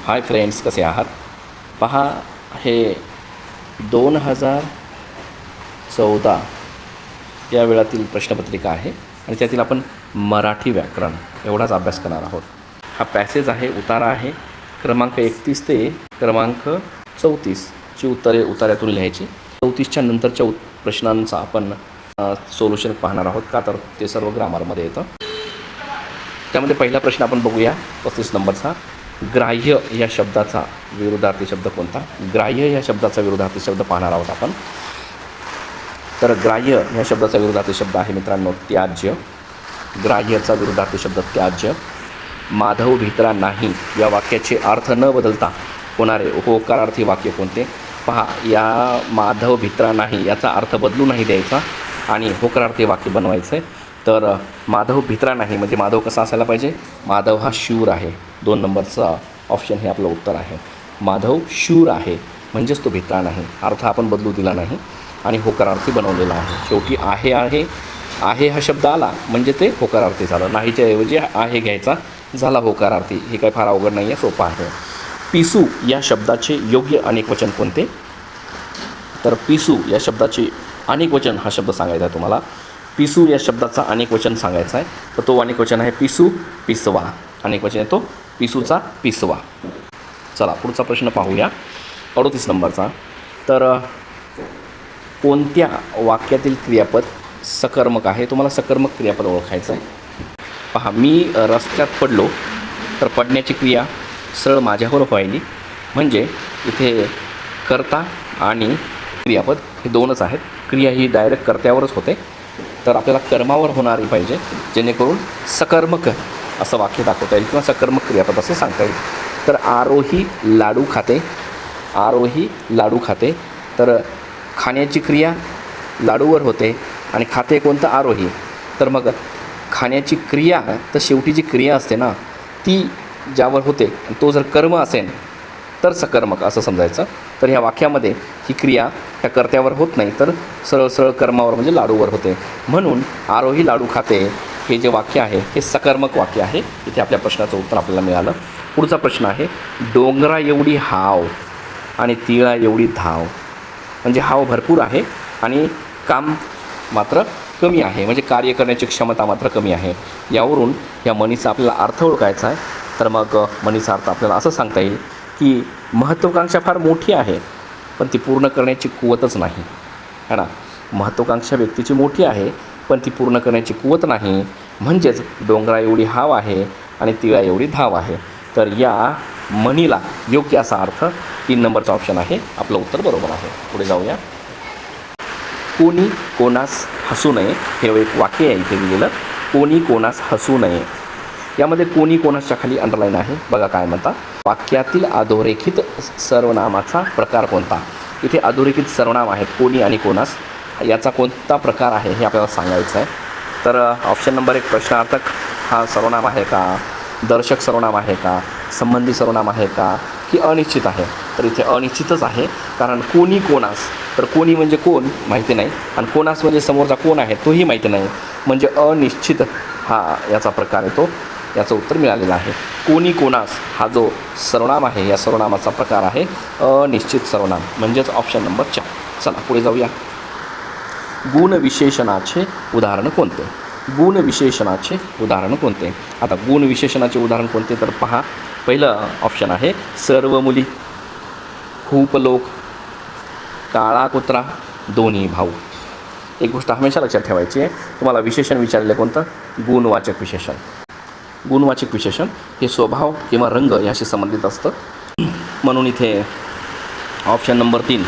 Hi friends, कसे आहात? पहा, हे 2014 या वेळातील प्रश्नपत्रिका आहे आणि त्यातील आपण मराठी व्याकरण एवढाच अभ्यास करणार आहोत. हा पॅसेज आहे, उतारा आहे. क्रमांक 31 ते क्रमांक 34 ची उत्तरे उतार्यातून लिहायची. 34च्या नंतरच्या प्रश्नांचा आपण सोल्युशन पाहणार आहोत, का तर ते सर्व ग्रामरमध्ये येतं. त्यामध्ये पहिला प्रश्न आपण बघूया, 35 नंबरचा. ग्राह्य या शब्दाचा विरुद्धार्थी शब्द कोणता? ग्राह्य या शब्दाचा विरुद्धार्थी शब्द पाहणार आहोत आपण. तर ग्राह्य या शब्दाचा विरुद्धार्थी शब्द आहे मित्रांनो त्याज्य. ग्राह्याचा विरुद्धार्थी शब्द त्याज्य. माधव भित्रा नाही या वाक्याचे अर्थ न बदलता होणारे होकारार्थी वाक्य कोणते? पहा, या माधव भित्रा नाही याचा अर्थ बदलू नाही द्यायचा आणि होकारार्थी वाक्य बनवायचं आहे. तर माधव भित्रा नाही म्हणजे माधव कसा असायला पाहिजे? माधव हा शूर आहे. 2 नंबरचा ऑप्शन हे आपलं उत्तर आहे. माधव शूर आहे म्हणजेच तो भित्रा नाही. अर्थ आपण बदलू दिला नाही आणि होकारार्थी बनवलेला आहे. शेवटी आहे आहे आहे हा शब्द आला म्हणजे ते होकारार्थी झालं. नाहीच्या ऐवजी आहे घ्यायचा, झाला होकारार्थी. हे काय फार अवघड नाही आहे, सोपं आहे. पिसू या शब्दाचे योग्य अनेकवचन कोणते? तर पिसू या शब्दाचे अनेकवचन हा शब्द सांगायचा आहे तुम्हाला. पिसू या शब्दाचा अनेकवचन सांगायचा आहे. तर तो अनेकवचन आहे पिसू, पिसवा. अनेकवचन आहे तो पिसूचा पिसवा. चला पुढचा प्रश्न पाहूया, 38 नंबरचा. तर कोणत्या वाक्यातील क्रियापद सकर्मक आहे? तुम्हाला सकर्मक क्रियापद ओळखायचं आहे. पहा, मी रस्त्यात पडलो, तर पडण्याची क्रिया सरळ माझ्यावर व्हायली म्हणजे इथे कर्ता आणि क्रियापद हे दोनच आहेत. क्रिया ही डायरेक्ट कर्त्यावरच होते, तर आपल्याला कर्मावर होणारी पाहिजे जेणेकरून सकर्मक असं वाक्य दाखवता येईल किंवा सकर्मक क्रियापद असे सांगता येईल. तर आरोही लाडू खाते. आरोही लाडू खाते. तर खाण्याची क्रिया लाडूवर होते आणि खाते कोणतं? आरोही. तर मग खाण्याची क्रिया, तर शेवटी जी क्रिया असते ना ती ज्यावर होते, तो जर कर्म असेल तर सकर्मक असं समजायचं. तर ह्या वाक्यामध्ये ही क्रिया त्या कर्त्यावर होत नाही, तर सरळ सरळ कर्मावर म्हणजे लाडूवर होते. म्हणून आरोही लाडू खाते हे जे वाक्य आहे हे सकर्मक वाक्य आहे. इथे आपल्या प्रश्नाचं उत्तर आपल्याला मिळालं. पुढचा प्रश्न आहे, डोंगरा एवढी हाव आणि तिळा एवढी धाव. म्हणजे हाव भरपूर आहे आणि काम मात्र कमी आहे, म्हणजे कार्य करण्याची क्षमता मात्र कमी आहे. यावरून या म्हणीचा आपल्याला अर्थ ओळखायचा आहे. तर मग म्हणीचा अर्थ आपल्याला असं सांगता येईल की महत्त्वाकांक्षा फार मोठी आहे पण ती पूर्ण करण्याची कुवतच नाही, है ना. महत्त्वाकांक्षा व्यक्तीची मोठी आहे पण ती पूर्ण करण्याची कुवत नाही. म्हणजेच डोंगरा एवढी हाव आहे आणि तिळा एवढी धाव आहे. तर या म्हणीला योग्य असा अर्थ 3 नंबरचा ऑप्शन आहे. आपलं उत्तर बरोबर आहे. पुढे जाऊया. कोणी कोणास हसू नये हे एक वाक्य आहे इथे दिलेलं. कोणी कोणास हसू नये. यामध्ये कोणी कोणाच्या खाली अंडरलाईन आहे. बघा काय म्हणतात. वाक्यातील अधोरेखित सर्वनामाचा प्रकार कोणता? इथे अधोरेखित सर्वनाम आहेत कोणी आणि कोणास. याचा कोणता प्रकार आहे हे आपल्याला सांगायचं आहे. तर ऑप्शन नंबर 1 प्रश्नार्थक हा सर्वनाम आहे का? दर्शक सर्वनाम आहे का? संबंधी सर्वनाम आहे का? की अनिश्चित आहे? तर इथे अनिश्चितच आहे. कारण कोणी कोणास, तर कोणी म्हणजे कोण माहिती नाही आणि कोणास म्हणजे समोरचा कोण आहे तोही माहिती नाही, म्हणजे अनिश्चित हा याचा प्रकार आहे. तो याचं उत्तर मिळालेलं आहे. कोणी कोणास हा जो सर्वनाम आहे या सर्वनामाचा प्रकार आहे अनिश्चित सर्वनाम, म्हणजेच ऑप्शन नंबर 4. चला पुढे जाऊया. गुणविशेषणाचे उदाहरण कोणते? गुणविशेषणाचे उदाहरण कोणते? आता गुणविशेषणाचे उदाहरण कोणते? तर पहा, पहिलं ऑप्शन आहे सर्व मुली, खूप लोक, काळा कुत्रा, दोन्ही भाऊ. एक गोष्ट हमेशा लक्षात ठेवायची आहे, तुम्हाला विशेषण विचारले कोणतं? गुणवाचक विशेषण. गुणवाचक विशेषण हे स्वभाव किंवा रंग याशी संबंधित असतं. म्हणून इथे ऑप्शन नंबर 3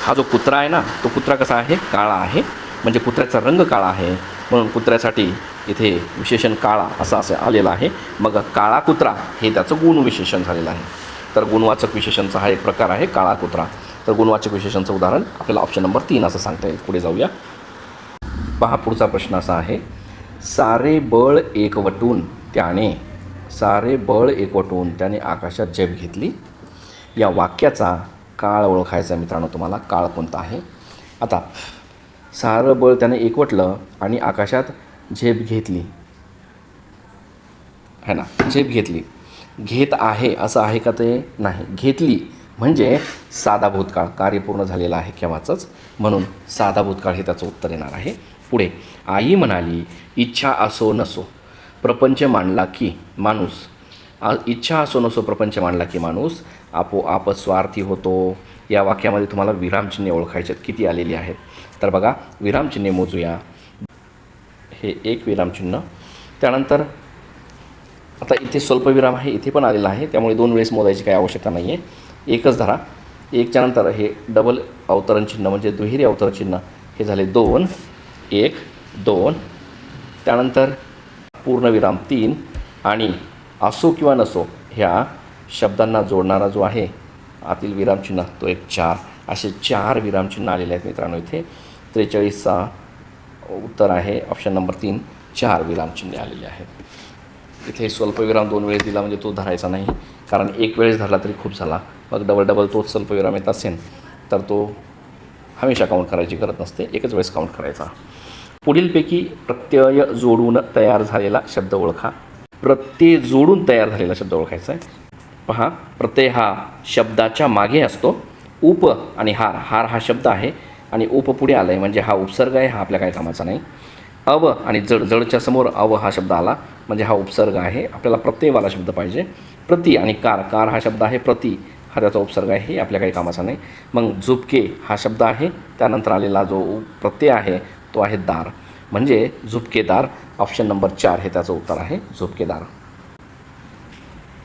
हा जो कुत्रा आहे ना, तो कुत्रा कसा आहे? काळा आहे. म्हणजे कुत्र्याचा रंग काळा आहे म्हणून कुत्र्यासाठी इथे विशेषण काळा असं आलेलं आहे. मग काळा कुत्रा हे त्याचं गुणविशेषण झालेलं आहे. तर गुणवाचक विशेषणचा हा एक प्रकार आहे काळा कुत्रा. तर गुणवाचक विशेषणचं उदाहरण आपल्याला ऑप्शन नंबर 3 असं सांगता येईल. पुढे जाऊया. पहा, पुढचा प्रश्न असा आहे, सारे बळ एकवटून त्याने, सारे बळ एकवटून त्याने आकाशात झेप घेतली. या वाक्याचा काळ ओळखायचा मित्रांनो तुम्हाला. काळ कोणता आहे? आता सारं बळ त्याने एकवटलं आणि आकाशात झेप घेतली, है ना, झेप घेतली. घेत आहे असं आहे का ते नाही. घेतली म्हणजे साधा भूतकाळ, कार्य पूर्ण झालेलं आहे केव्हाचंच, म्हणून साधा भूतकाळ हे त्याचं उत्तर येणार आहे. पुढे आई म्हणाली इच्छा असो नसो प्रपंच मांडला की माणूस. इच्छा असो नसो प्रपंच मांडला की माणूस आपोआप स्वार्थी होतो. या वाक्यामध्ये तुम्हाला विरामचिन्हे ओळखायचे आहेत. किती आलेली आहेत तर बघा, विरामचिन्हे मोजूया. हे एक विरामचिन्ह, त्यानंतर आता इथे स्वल्पविराम आहे, इथे पण आलेला आहे, त्यामुळे 2 वेळेस मोजायची काही आवश्यकता नाही आहे. एकच धरा. एकच्यानंतर हे डबल अवतरण चिन्ह म्हणजे दुहेरी अवतरण चिन्ह, हे झाले 2, 1, 2. त्यानंतर पूर्णविराम 3 आणि असो किंवा नसो ह्या शब्दांना जोडणारा जो आहे आतील विरामचिन्ह तो एक 4. असे 4 विरामचिन्ह आलेले आहेत मित्रांनो. इथे 43चा उत्तर आहे ऑप्शन नंबर 3. 4 विरामचिन्हे आलेले आहेत. इथे स्वल्पविराम 2 वेळेस दिला म्हणजे तो धरायचा नाही, कारण एक वेळेस धरला तरी खूप झाला. मग डबल तोच स्वल्पविराम येत असेल तर तो हमेशा काउंट करायची गरज नसते, एकच वेळेस काउंट करायचा. पुढीलपैकी प्रत्यय जोडून तयार झालेला शब्द ओळखा. प्रत्यय जोडून तयार झालेला शब्द ओळखायचा आहे. पहा, प्रत्यय हा शब्दाच्या मागे असतो. उप आणि हार, हार हा शब्द आहे आणि उप पुढे आला आहे म्हणजे हा उपसर्ग आहे, हा आपल्या काही कामाचा नाही. अव आणि जड, जडच्या समोर अव हा शब्द आला म्हणजे हा उपसर्ग आहे, आपल्याला प्रत्ययवाला शब्द पाहिजे. प्रति आणि कार, कार हा शब्द आहे, प्रति हा त्याचा उपसर्ग आहे, हे आपल्या काही कामाचा नाही. मग झुपके हा शब्द आहे, त्यानंतर आलेला जो प्रत्यय आहे तो आहे दार, म्हणजे झुपकेदार. ऑप्शन नंबर 4 हे त्याचं उत्तर आहे, झुपकेदार.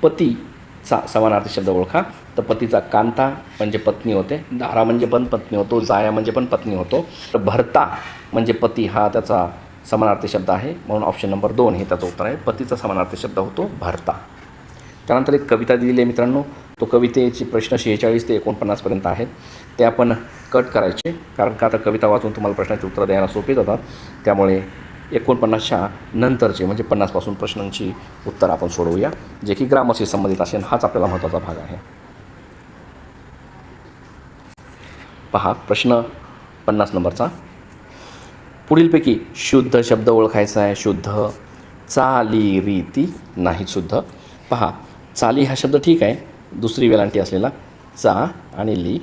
पतीचा समानार्थी शब्द ओळखा. तर पतीचा कांता म्हणजे पत्नी होते, दारा म्हणजे पण पत्नी होतो, जाया म्हणजे पण पत्नी होतो. तर भरता म्हणजे पती हा त्याचा समानार्थी शब्द आहे, म्हणून ऑप्शन नंबर 2 हे त्याचं उत्तर आहे. पतीचा समानार्थी शब्द होतो भरता. त्यानंतर एक कविता दिलेली आहे मित्रांनो. तो कवितेचे प्रश्न 46 ते 49पर्यंत आहेत, ते आपण कट करायचे, कारण का आता कविता वाचून तुम्हाला प्रश्नाची उत्तरं द्यायला सोपी जातात. त्यामुळे 49च्या नंतरचे म्हणजे 50पासून प्रश्नांची उत्तर आपण सोडवूया, जे की ग्रामरशी संबंधित असेल. हाच आपल्याला महत्त्वाचा भाग आहे. पहा प्रश्न 50 नंबरचा. पुढीलपैकी शुद्ध शब्द ओळखायचा आहे. शुद्ध, चाली, रीती नाही शुद्ध. पहा, चाली हा शब्द ठीक आहे, दुसरी वेलांटी असलेला चा आणि ली,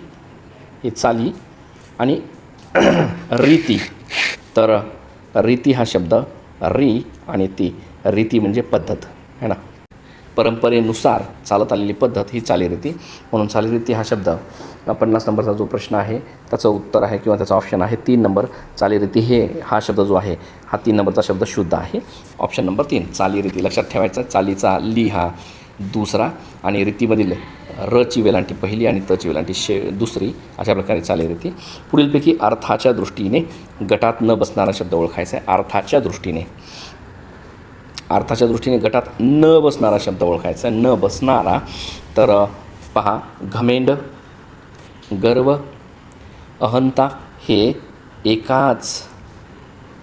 ही चाली. आणि रीती, तर रीती हा शब्द री आणि ती, रीती म्हणजे पद्धत है ना, परंपरेनुसार चालत आलेली पद्धत ही चालीरीती, म्हणून चालीरीती हा शब्द 50 नंबरचा जो प्रश्न आहे त्याचं उत्तर आहे किंवा त्याचा ऑप्शन आहे 3 नंबर. चालीरीती हा शब्द जो आहे हा 3 नंबरचा शब्द शुद्ध आहे, ऑप्शन नंबर 3 चालीरीती. लक्षात ठेवायचं, चालीचा ली हा दुसरा आणि रीतीमधील रची वेलांटी पहिली आणि तची वेलांटी दुसरी, अशा प्रकारे चालीरीती. पुढीलपैकी अर्थाच्या दृष्टीने गटात न बसणारा शब्द ओळखायचा आहे. अर्थाच्या दृष्टीने, अर्थाच्या दृष्टीने गटात न बसणारा शब्द ओळखायचा आहे. न बसणारा, तर पहा, घमेंड, गर्व, अहंता हे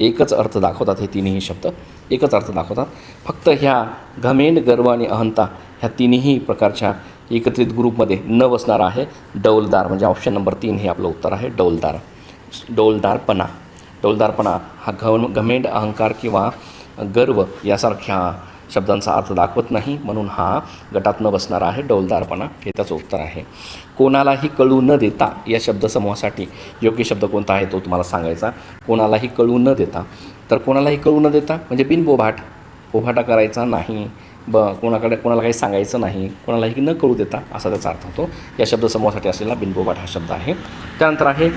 एकच अर्थ दाखवतात. हे तिन्ही शब्द एकच अर्थ दाखवतात. फक्त ह्या घमेंड, गर्व आणि अहंता ह्या तिन्ही प्रकारच्या एकत्रित ग्रुपमध्ये न बसणारा आहे डौलदार, म्हणजे ऑप्शन नंबर 3 हे आपलं उत्तर आहे, डौलदार. डौलदारपणा, डौलदारपणा हा घमेंड, अहंकार किंवा गर्व यासारख्या शब्दांचा अर्थ दाखवत नाही, म्हणून हा गटात न बसणारा आहे, डौलदारपणा हे त्याचं उत्तर आहे. कोणालाही कळू न देता या शब्दसमूहासाठी योग्य शब्द कोणता आहे तो तुम्हाला सांगायचा. कोणालाही कळू न देता, तर कोणालाही कळू न देता म्हणजे बिनबोभाट, बोभाटा करायचा नाही, कोणाला काही सांगायचं नाही, कोणालाही न कळू देता असा त्याचा अर्थ होतो. या शब्दसमूहासाठी असलेला बिनबोभाट हा शब्द आहे. त्यानंतर आहे,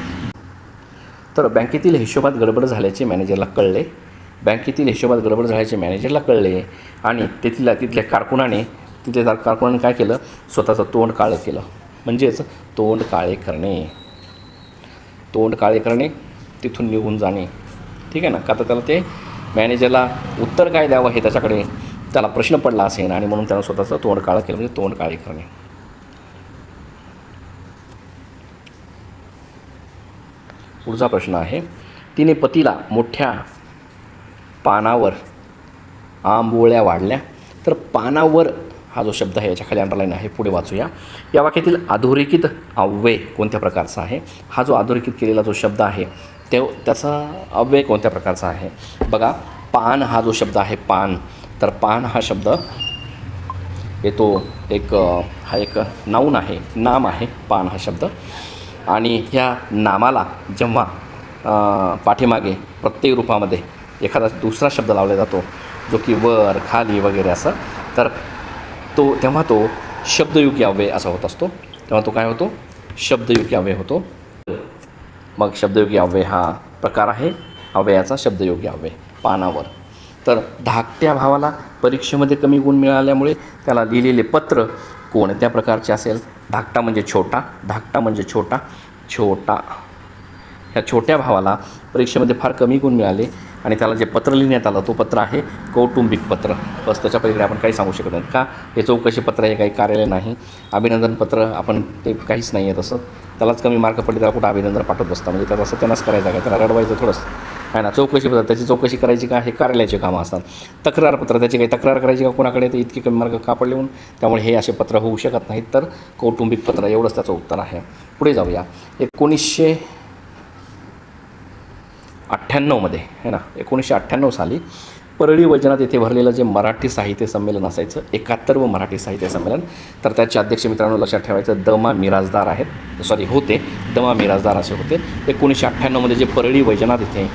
तर बँकेतील हिशोबात गडबड झाल्याचे मॅनेजरला कळले. बँकेतील हिशोबात गडबड झाल्याचे मॅनेजरला कळले आणि तिथल्या कारकुनाने काय केलं, स्वतःचं तोंड काळं केलं, म्हणजेच तोंड काळे करणे. तोंड काळे करणे, तिथून निघून जाणे, ठीक आहे ना. का तर त्याला ते मॅनेजरला उत्तर काय द्यावं हे त्याला प्रश्न पडला असेल आणि म्हणून त्यानं स्वतःचं तोंड काळं केलं, म्हणजे तोंड काळे करणे. पुढचा प्रश्न आहे, तिने पतीला मोठ्या पानावर आंबोळ्या वाढल्या. तर पानावर हा जो शब्द आहे याच्या खाली अंडरलाईन आहे, पुढे वाचूया. या वाक्यातील अधोरेखित अव्यय कोणत्या प्रकारचा आहे. हा जो अधोरेखित केलेला जो शब्द आहे त्याचा अव्यय कोणत्या प्रकारचा आहे. बघा, पान हा जो शब्द आहे पान, तर पान हा शब्द येतो हा एक नाऊन आहे, नाम आहे पान हा शब्द. आणि ह्या नामाला जेव्हा पाठीमागे प्रत्येक रूपामध्ये एखादा दुसरा शब्द लावला जातो, जो की वर खाली वगैरे असं, तर तेव्हा तो शब्दयुगी अव्यय असा होत असतो. तेव्हा तो काय होतो? शब्दयुगी अव्यय होतो. मग शब्दयोगी अव्यय हा प्रकार आहे अव्ययाचा, शब्दयोगी अव्यय पानावर. तर धाकट्या भावाला परीक्षेमध्ये कमी गुण मिळाल्यामुळे त्याला लिहिलेले पत्र कोणत्या प्रकारचे असेल? धाकटा म्हणजे छोटा, धाकटा म्हणजे छोटा, छोटा. ह्या छोट्या भावाला परीक्षेमध्ये फार कमी गुण मिळाले आणि त्याला जे पत्र लिहिण्यात आलं तो पत्र आहे कौटुंबिक पत्र. बस त्याच्या पलीकडे आपण काही सांगू शकत नाही. का? हे चौकशी पत्र आहे, काही कार्यालय नाही. अभिनंदन पत्र आपण ते काहीच नाही आहे तसं. त्यालाच कमी मार्क पडले त्याला कुठं अभिनंदन पाठवत बसता, म्हणजे त्याचा सत्यानाश करायचा काय, त्याला रडवायचं थोडंच आहे ना. चौकशी पत्र त्याची चौकशी करायची का? हे कार्यालयाचे कामं असतात. तक्रारपत्र त्याची काही तक्रार करायची का कोणाकडे, तर इतके कमी मार्क का पडले म्हणून, त्यामुळे हे असे पत्र होऊ शकत नाहीत. तर कौटुंबिक पत्र एवढंच त्याचं उत्तर आहे. पुढे जाऊया. 1998मध्ये आहे ना, 1998 साली परळी वैजनाथ येथे भरलेलं जे मराठी साहित्य संमेलन असायचं, 71वं मराठी साहित्य संमेलन, तर त्याचे अध्यक्ष मित्रांनो लक्षात ठेवायचं दमा मिराजदार होते. दमा मिराजदार असे होते. 1998मध्ये जे परळी वैजनाथ येथे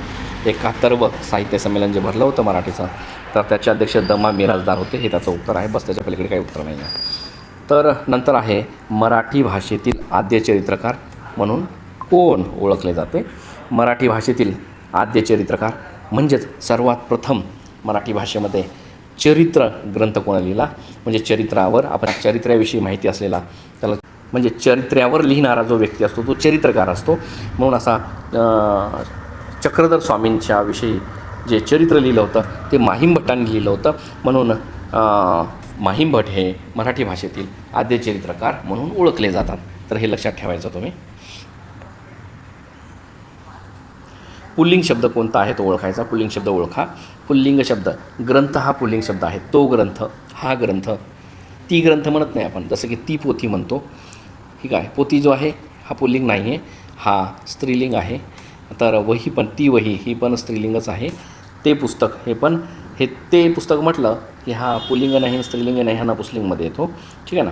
71वं साहित्य संमेलन जे भरलं होतं मराठीचं, तर त्याचे अध्यक्ष दमा मिराजदार होते. हे त्याचं उत्तर आहे. बस त्याच्या पलीकडे काही उत्तर नाही आहे. तर नंतर आहे मराठी भाषेतील आद्य चरित्रकार म्हणून कोण ओळखले जाते? मराठी भाषेतील आद्य चरित्रकार म्हणजेच सर्वात प्रथम मराठी भाषेमध्ये चरित्र ग्रंथ कोणा लिहिला, म्हणजे चरित्रावर आपण चरित्राविषयी माहिती असलेला, त्याला म्हणजे चरित्र्यावर लिहिणारा जो व्यक्ती असतो तो चरित्रकार असतो. म्हणून असा चक्रधर स्वामींच्या विषयी जे चरित्र लिहिलं होतं ते माहीम भट्टांनी लिहिलं होतं. म्हणून माहीम भट हे मराठी भाषेतील आद्य चरित्रकार म्हणून ओळखले जातात. तर हे लक्षात ठेवायचं तुम्ही. पुल्लिंग शब्द कोणता आहे तो ओळखायचा. पुल्लिंग शब्द ओळखा. पुल्लिंग शब्द ग्रंथ हा पुल्लिंग शब्द आहे. तो ग्रंथ, हा ग्रंथ, ती ग्रंथ म्हणत नाही आपण, जसं की ती पोथी म्हणतो. ठीक आहे. पोथी जो आहे हा पुल्लिंग नाही आहे, हा स्त्रीलिंग आहे. तर वही पण, ती वही ही पण स्त्रीलिंगच आहे. ते पुस्तक हे पण, ते पुस्तक म्हटलं की हा पुल्लिंग नाही, स्त्रीलिंग नाही, हा नपुंसकलिंगमध्ये येतो. ठीक आहे ना.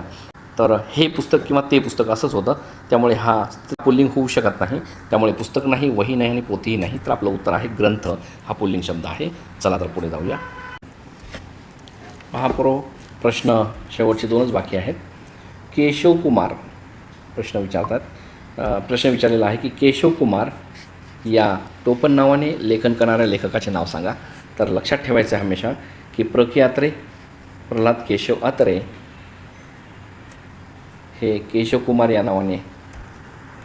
तर हे पुस्तक किंवा ते पुस्तक असंच होतं. त्यामुळे हा पुल्लिंग होऊ शकत नाही. त्यामुळे पुस्तक नाही, वही नाही आणि पोथीही नाही. तर आपलं उत्तर आहे ग्रंथ हा पुल्लिंग शब्द आहे. चला तर पुढे जाऊया. महाप्रो प्रश्न शेवटचे 2च बाकी आहेत. केशव कुमार प्रश्न विचारतात. प्रश्न विचारलेला आहे की केशव कुमार या टोपण नावाने लेखन करणाऱ्या लेखकाचे नाव सांगा. तर लक्षात ठेवायचं आहे हमेशा की प्र. के. अत्रे, प्रल्हाद केशव अत्रे हे केशव कुमार या नावाने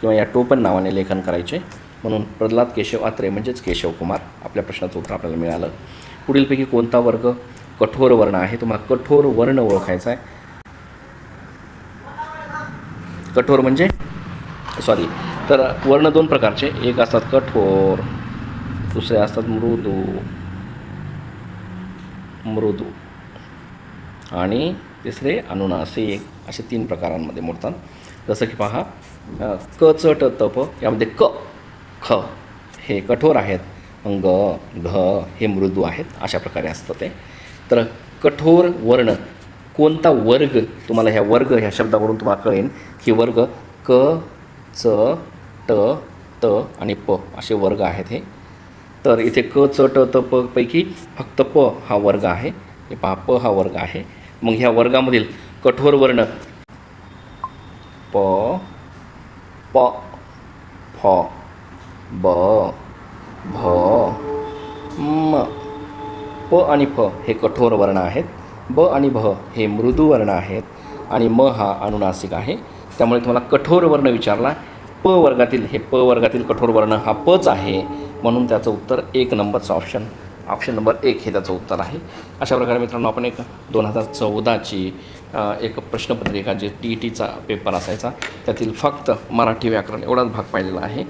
किंवा या टोपण नावाने लेखन करायचे. म्हणून प्रल्हाद केशव अत्रे म्हणजेच केशव कुमार. आपल्या प्रश्नाचं उत्तर आपल्याला मिळालं. पुढीलपैकी कोणता वर्ग कठोर वर्ण आहे? तुम्हाला कठोर वर्ण ओळखायचा आहे. कठोर म्हणजे तर वर्ण 2 प्रकारचे, एक असतात कठोर, दुसरे असतात मृदू आणि तिसरे अनुनासिक, असे 3 प्रकारांमध्ये मोडतात. जसं की पहा, क च ट त प यामध्ये क ख हे कठोर आहेत, ग घ हे मृदू आहेत. अशा प्रकारे असतं ते. तर कठोर वर्ण कोणता वर्ग? तुम्हाला ह्या वर्ग ह्या शब्दावरून तुम्हाला कळेल की वर्ग क च ट त आणि प असे वर्ग आहेत हे. तर इथे क च ट त प पैकी फक्त प हा वर्ग आहे. हे पहा, प हा वर्ग आहे. मग ह्या वर्गामधील कठोर वर्ण प, प, फ, ब, भ, म. प आणि फ हे कठोर वर्ण आहेत. ब आणि भ हे मृदू वर्ण आहेत आणि म हा अनुनासिक आहे. त्यामुळे तुम्हाला कठोर वर्ण विचारला, प वर्गातील कठोर वर्ण हा पच आहे. म्हणून त्याचं उत्तर 1 नंबरचं ऑप्शन नंबर 1 हे त्याचं उत्तर आहे. अशा प्रकारे मित्रांनो आपण एक 2014ची एक प्रश्नपत्रिका जे TETचा पेपर असायचा त्यातील फक्त मराठी व्याकरण एवढाच भाग पाहिलेला आहे.